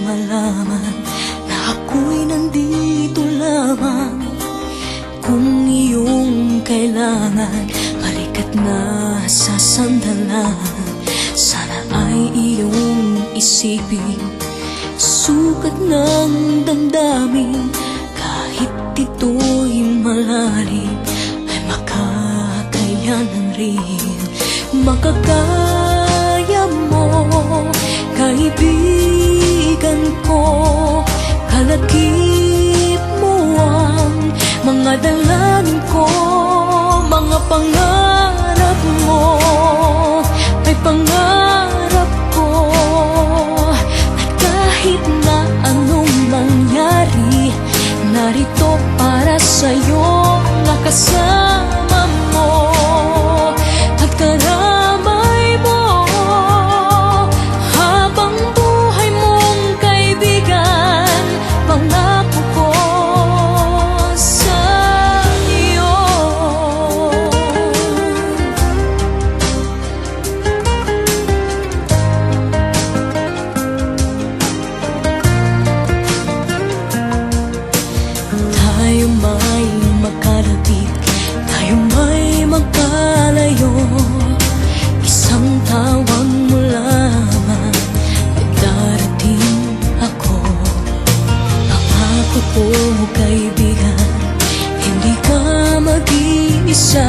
malaman na ako'y nandito lamang. Kung iyong kailangan, balikat na sa sandalan. Sana ay iyong isipin, sukat ng damdamin. Kahit ito'y malalim, ay makakayanan rin. Makakaya mo, kaibigan ko. Kalagip mo ang mga dalangin ko. Mga pangarap mo ay pangarap ko. At kahit na anong mangyari, narito para sa'yo, nakasama mo at karamay mo. Habang buhay mong kaibigan, pangako ko sa iyo. Tayo may magkalapit, tayo may magkalayo. Isang tawag mo lamang ay darating ako. Pangako ko, kaibigan, hindi ka mag-iisa.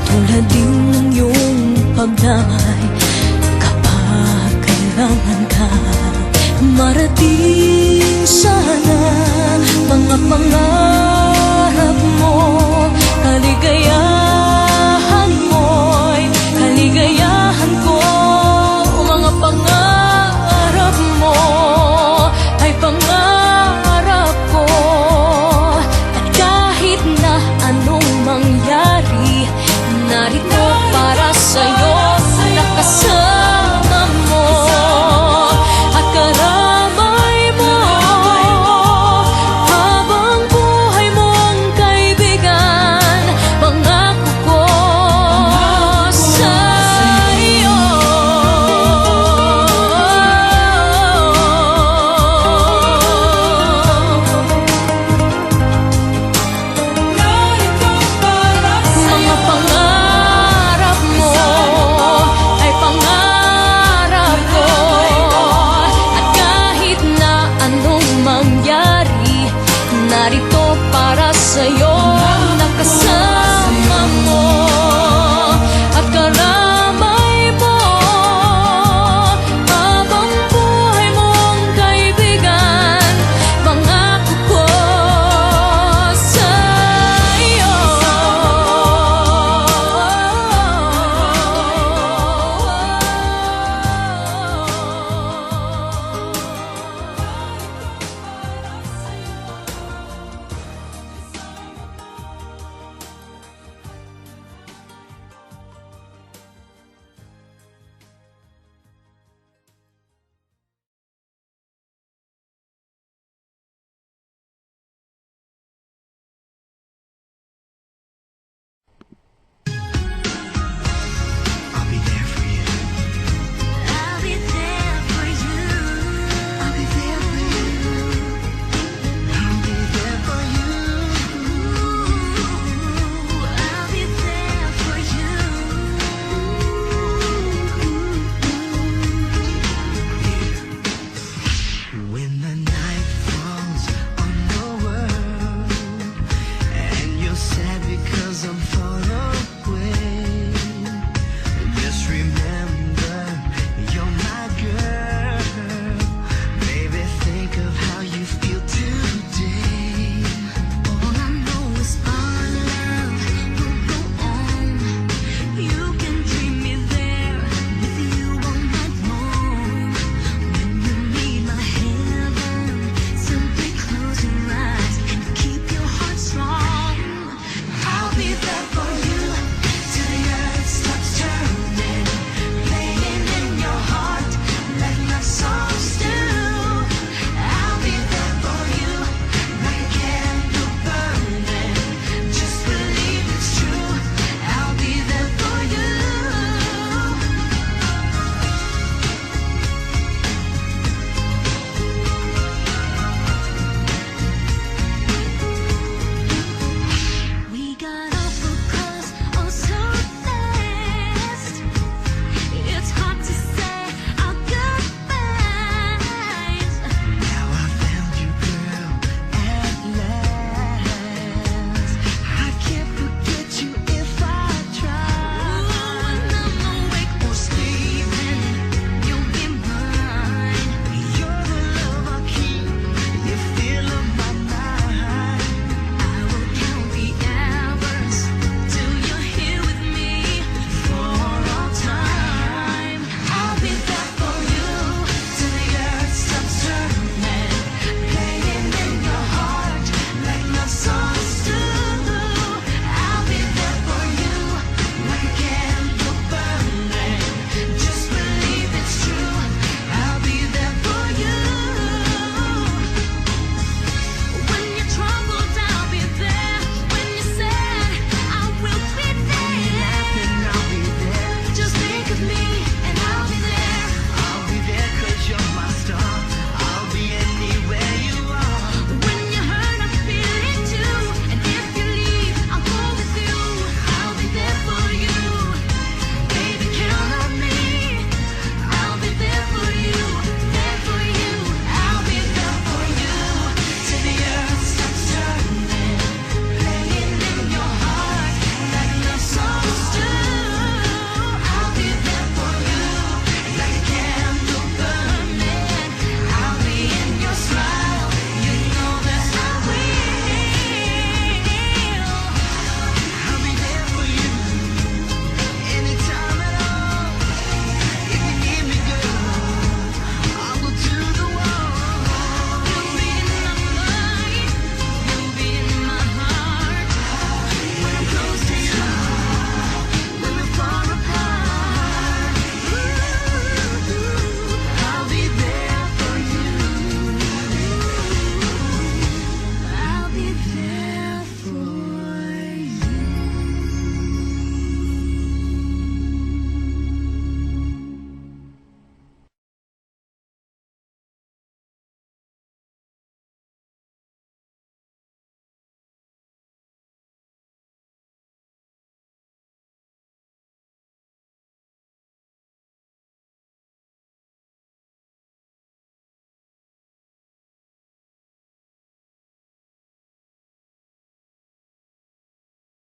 Tulad din ng iyong pagdamay kapag kailangan ka. Marating sana mga pangarap